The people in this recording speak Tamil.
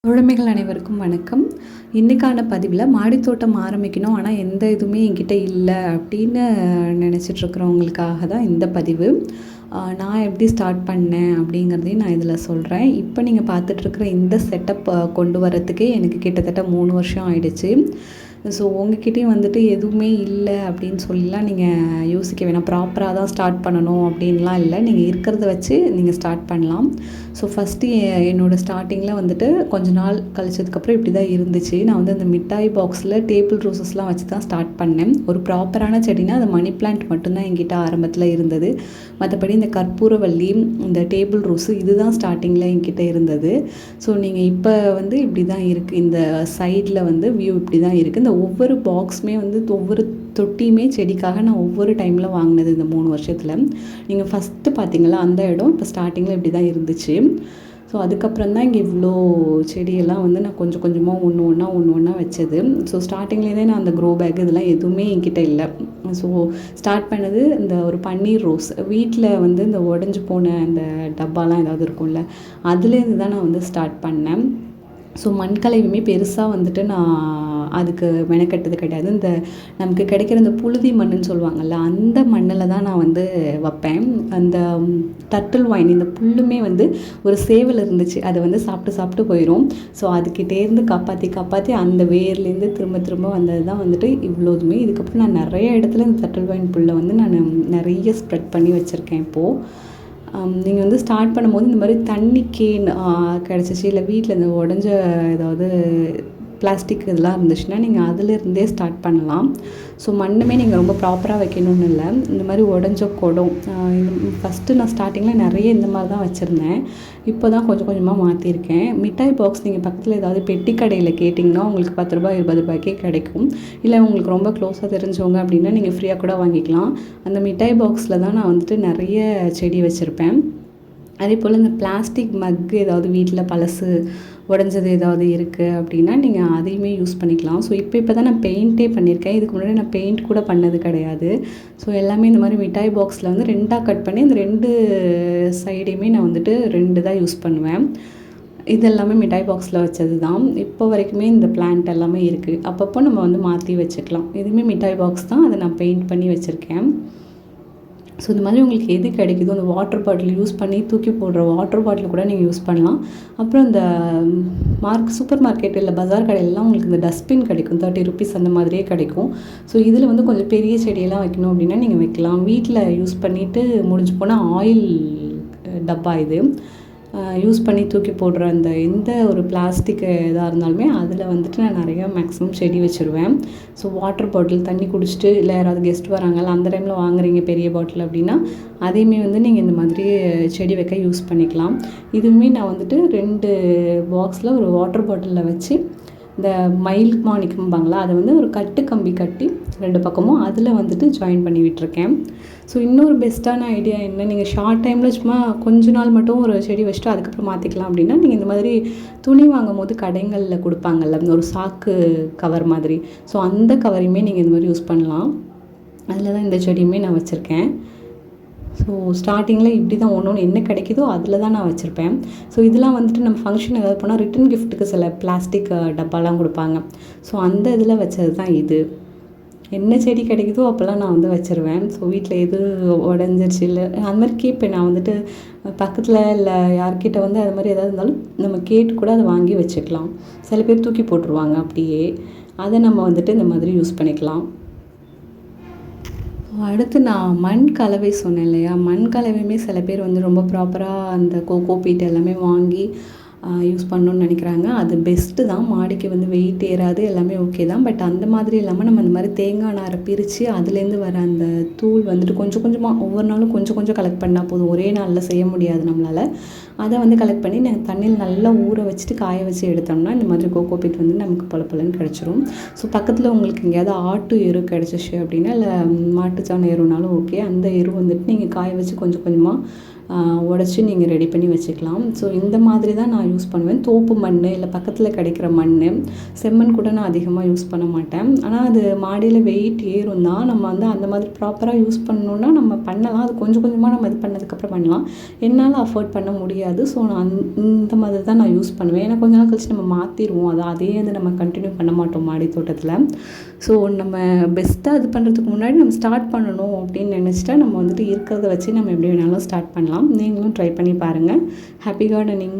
தோழமைகள் அனைவருக்கும் வணக்கம். இன்றைக்கான பதிவில் மாடித்தோட்டம் ஆரம்பிக்கணும், ஆனால் எந்த இதுவுமே என்கிட்ட இல்லை அப்படின்னு நினச்சிட்ருக்கிறவங்களுக்காக தான் இந்த பதிவு. நான் எப்படி ஸ்டார்ட் பண்ணேன் அப்படிங்கிறதையும் நான் இதில் சொல்கிறேன். இப்போ நீங்கள் பார்த்துட்ருக்குற இந்த செட்டப் கொண்டு வரத்துக்கே எனக்கு கிட்டத்தட்ட 3 வருஷம் ஆயிடுச்சு. ஸோ உங்ககிட்டயும் வந்துட்டு எதுவுமே இல்லை அப்படின்னு சொல்லிலாம் நீங்கள் யோசிக்க வேணாம். ப்ராப்பராக தான் ஸ்டார்ட் பண்ணணும் அப்படின்லாம் இல்லை. நீங்கள் இருக்கிறத வச்சு நீங்கள் ஸ்டார்ட் பண்ணலாம். ஸோ ஃபஸ்ட்டு என்னோடய ஸ்டார்டிங்கில் வந்துட்டு கொஞ்ச நாள் கழிச்சதுக்கப்புறம் இப்படி தான் இருந்துச்சு. நான் வந்து அந்த மிட்டாய் பாக்ஸில் டேபிள் ரோசஸ்லாம் வச்சு தான் ஸ்டார்ட் பண்ணேன். ஒரு ப்ராப்பரான செடினா அது மணி பிளான்ட் மட்டும்தான் என்கிட்ட ஆரம்பத்தில் இருந்தது. மற்றபடி இந்த கற்பூரவள்ளி, இந்த டேபிள் ரோஸு இதுதான் ஸ்டார்டிங்கில் என்கிட்ட இருந்தது. ஸோ நீங்கள் இப்போ வந்து இப்படி தான் இருக்குது. இந்த சைடில் வந்து வியூ இப்படி தான் இருக்குது. இந்த ஒவ்வொரு பாக்ஸுமே வந்து ஒவ்வொரு தொட்டியுமே செடிக்காக நான் ஒவ்வொரு டைமில் வாங்கினது இந்த 3 வருஷத்தில். நீங்கள் ஃபஸ்ட்டு பார்த்தீங்களா அந்த இடம் இப்போ ஸ்டார்டிங்கில் இப்படி தான் இருந்துச்சு. ஸோ அதுக்கப்புறம் தான் இங்கே இவ்வளோ செடியெல்லாம் வந்து நான் கொஞ்சம் கொஞ்சமாக ஒன்று ஒன்றா வச்சது. ஸோ ஸ்டார்டிங்லேருந்தே நான் அந்த க்ரோ பேக் இதெல்லாம் எதுவுமே என்கிட்ட இல்லை. ஸோ ஸ்டார்ட் பண்ணது இந்த ஒரு பன்னீர் ரோஸ் வீட்டில் வந்து இந்த உடஞ்சி போன அந்த டப்பாலாம் ஏதாவது இருக்கும்ல, அதுலேருந்து தான் நான் வந்து ஸ்டார்ட் பண்ணேன். ஸோ மண்கலவையுமே பெருசாக வந்துட்டு நான் அதுக்கு மெனக்கட்டது கிடையாது. இந்த நமக்கு கிடைக்கிற இந்த புழுதி மண்ணுன்னு சொல்லுவாங்கள்ல, அந்த மண்ணில் தான் நான் வந்து வைப்பேன். அந்த டர்ட்டில் வைன் இந்த புல்லுமே வந்து ஒரு சேவல் இருந்துச்சு, அதை வந்து சாப்பிட்டு போயிடும். ஸோ அதுக்கிட்டேருந்து காப்பாற்றி அந்த வேர்லேருந்து திரும்ப வந்தது தான் வந்துட்டு இவ்வளோதுமே. இதுக்கப்புறம் நான் நிறைய இடத்துல இந்த டர்ட்டில் வைன் புல்லை வந்து நான் நிறைய ஸ்ப்ரெட் பண்ணி வச்சுருக்கேன். இப்போது நீங்கள் வந்து ஸ்டார்ட் பண்ணும்போது இந்த மாதிரி தண்ணி கேன் கிடச்சிச்சு, இல்லை வீட்டில் இந்த உடஞ்ச ஏதாவது பிளாஸ்டிக் இதெல்லாம் இருந்துச்சுன்னா நீங்கள் அதிலிருந்தே ஸ்டார்ட் பண்ணலாம். ஸோ மண்ணுமே நீங்கள் ரொம்ப ப்ராப்பராக வைக்கணும்னு இல்லை. இந்த மாதிரி உடஞ்ச குடம் ஃபஸ்ட்டு நான் ஸ்டார்டிங்கில் நிறைய இந்த மாதிரி தான் வச்சுருந்தேன். இப்போ தான் கொஞ்சம் கொஞ்சமாக மாற்றிருக்கேன். மிட்டாய் பாக்ஸ் நீங்கள் பக்கத்தில் ஏதாவது பெட்டி கடையில் கேட்டிங்கன்னா உங்களுக்கு 10 ரூபாய் 20 ரூபாய்க்கே கிடைக்கும். இல்லை உங்களுக்கு ரொம்ப க்ளோஸாக தெரிஞ்சவங்க அப்படின்னா நீங்கள் ஃப்ரீயாக கூட வாங்கிக்கலாம். அந்த மிட்டாய் பாக்ஸில் தான் நான் வந்துட்டு நிறைய செடி வச்சுருப்பேன். அதே போல் இந்த பிளாஸ்டிக் மக்கு ஏதாவது வீட்டில் பழசு உடஞ்சது ஏதாவது இருக்குது அப்படின்னா நீங்கள் அதையுமே யூஸ் பண்ணிக்கலாம். ஸோ இப்போ தான் நான் பெயிண்ட்டே பண்ணியிருக்கேன். இதுக்கு முன்னாடி நான் பெயிண்ட் கூட பண்ணது கிடையாது. ஸோ எல்லாமே இந்த மாதிரி மிட்டாய் பாக்ஸில் வந்து 2ஆக கட் பண்ணி அந்த 2 சைடையுமே நான் வந்துட்டு 2 தான் யூஸ் பண்ணுவேன். இது எல்லாமே மிட்டாய் பாக்ஸில் வச்சது தான். இப்போ வரைக்குமே இந்த பிளான்ட் எல்லாமே இருக்குது. அப்பப்போ நம்ம வந்து மாற்றி வச்சுக்கலாம். இதுவுமே மிட்டாய் பாக்ஸ் தான், அதை நான் பெயிண்ட் பண்ணி வச்சுருக்கேன். ஸோ இந்த மாதிரி உங்களுக்கு எது கிடைக்குதோ அந்த வாட்டர் பாட்டில் யூஸ் பண்ணி தூக்கி போடுற வாட்டர் பாட்டில் கூட நீங்கள் யூஸ் பண்ணலாம். அப்புறம் இந்த சூப்பர் மார்க்கெட் இல்லை பஜார் கடையிலலாம் உங்களுக்கு இந்த டஸ்ட்பின் கிடைக்கும், 30 ரூபீஸ் அந்த மாதிரியே கிடைக்கும். ஸோ இதில் வந்து கொஞ்சம் பெரிய செடியெல்லாம் வைக்கணும் அப்படின்னா நீங்கள் வைக்கலாம். வீட்டில் யூஸ் பண்ணிவிட்டு முடிஞ்சு போனால் ஆயில் டப்பா இது யூஸ் பண்ணி தூக்கி போடுற அந்த எந்த ஒரு பிளாஸ்டிக் எதாக இருந்தாலுமே அதில் வந்துட்டு நான் நிறையா மேக்ஸிமம் செடி வச்சுருவேன். ஸோ வாட்டர் பாட்டில் தண்ணி குடிச்சிட்டு இல்லை யாராவது கெஸ்ட் வராங்கல்ல அந்த டைமில் வாங்குறீங்க பெரிய பாட்டில் அப்படின்னா அதையுமே வந்து நீங்கள் இந்த மாதிரி செடி வைக்க யூஸ் பண்ணிக்கலாம். இதுவுமே நான் வந்துட்டு 2 பாக்ஸில் ஒரு வாட்டர் பாட்டிலில் வச்சு இந்த மயில் மாணிக்கம்பாங்களா அதை வந்து ஒரு கம்பி கட்டி 2 பக்கமும் அதில் வந்துட்டு ஜாயின் பண்ணி விட்டுருக்கேன். ஸோ இன்னொரு பெஸ்ட்டான ஐடியா என்ன, நீங்கள் ஷார்ட் டைமில் சும்மா கொஞ்ச நாள் மட்டும் ஒரு செடி வச்சுட்டு அதுக்கப்புறம் மாற்றிக்கலாம் அப்படின்னா நீங்கள் இந்த மாதிரி துணி வாங்கும் போது கடைகளில் கொடுப்பாங்கல்ல ஒரு சாக்கு கவர் மாதிரி, ஸோ அந்த கவரையுமே நீங்கள் இந்த மாதிரி யூஸ் பண்ணலாம். அதில் தான் இந்த செடியுமே நான் வச்சுருக்கேன். ஸோ ஸ்டார்டிங்கில் இப்படி தான் ஒன்று என்ன கிடைக்குதோ அதில் தான் நான் வச்சுருப்பேன். ஸோ இதெல்லாம் வந்துட்டு நம்ம ஃபங்க்ஷன் ஏதாவது போனால் ரிட்டன் கிஃப்ட்டுக்கு சில பிளாஸ்டிக் டப்பாலாம் கொடுப்பாங்க. ஸோ அந்த இதில் வச்சது தான் இது. என்ன செடி கிடைக்குதோ அப்போல்லாம் நான் வந்து வச்சுருவேன். ஸோ வீட்டில் எது உடஞ்சிருச்சு இல்லை அந்த மாதிரி கேட்பேன் நான் வந்துட்டு பக்கத்தில் இல்லை யார்கிட்ட வந்து அது மாதிரி எதாவது இருந்தாலும் நம்ம கேட்டு கூட அதை வாங்கி வச்சுக்கலாம். சில பேர் தூக்கி போட்டுருவாங்க அப்படியே, அதை நம்ம வந்துட்டு இந்த மாதிரி யூஸ் பண்ணிக்கலாம். அடுத்து நான் மண் கலவை சொன்னேன் இல்லையா, மண் கலவையுமே சில பேர் வந்து ரொம்ப ப்ராப்பராக அந்த கோகோ பீட் எல்லாமே வாங்கி யூஸ் பண்ணணுன்னு நினைக்கிறாங்க. அது பெஸ்ட்டு தான். மாடிக்கு வந்து வெயிட் ஏறாது, எல்லாமே ஓகே தான். பட் அந்த மாதிரி இல்லாமல் நம்ம அந்த மாதிரி தேங்காய் நாரை பிரித்து அதுலேருந்து வர அந்த தூள் வந்துட்டு கொஞ்சம் கொஞ்சமாக ஒவ்வொரு நாளும் கொஞ்சம் கலெக்ட் பண்ணால் போதும். ஒரே நாளில் செய்ய முடியாது நம்மளால். அதை வந்து கலெக்ட் பண்ணி தண்ணியில் நல்லா ஊற வச்சுட்டு காய வச்சு எடுத்தோம்னா இந்த மாதிரி கோகோ பீட் வந்து நமக்கு பொலன்னு கிடச்சிரும். ஸோ பக்கத்தில் உங்களுக்கு எங்கேயாவது ஆட்டு எரு கிடச்சிச்சு அப்படின்னா இல்லை மாட்டுச்சாண எருனாலும் ஓகே, அந்த எரு வந்துட்டு நீங்கள் காய வச்சு கொஞ்சம் கொஞ்சமாக உடச்சி நீங்கள் ரெடி பண்ணி வச்சுக்கலாம். ஸோ இந்த மாதிரி தான் நான் யூஸ் பண்ணுவேன். தோப்பு மண் இல்லை பக்கத்தில் கிடைக்கிற மண், செம்மண் கூட நான் அதிகமாக யூஸ் பண்ண மாட்டேன். ஆனால் அது மாடியில் வெயிட் ஏறும் தான். நம்ம வந்து அந்த மாதிரி ப்ராப்பராக யூஸ் பண்ணணுன்னா நம்ம பண்ணலாம். அது கொஞ்சம் கொஞ்சமாக நம்ம இது பண்ணதுக்கப்புறம் பண்ணலாம். என்னால் அஃபோர்ட் பண்ண முடியாது. ஸோ நான் இந்த மாதிரி தான் நான் யூஸ் பண்ணுவேன். ஏன்னா கொஞ்ச நாள் கழிச்சு நம்ம மாற்றிடுவோம். அதே வந்து நம்ம கண்டினியூ பண்ண மாட்டோம் மாடி தோட்டத்தில். ஸோ நம்ம பெஸ்ட்டாக இது பண்ணுறதுக்கு முன்னாடி நம்ம ஸ்டார்ட் பண்ணணும் அப்படின்னு நினச்சிட்டா நம்ம வந்துட்டு இருக்கிறத வச்சு நம்ம எப்படி வேணாலும் ஸ்டார்ட் பண்ணலாம். நீங்களும் ட்ரை பண்ணி பாருங்கள். Happy gardening.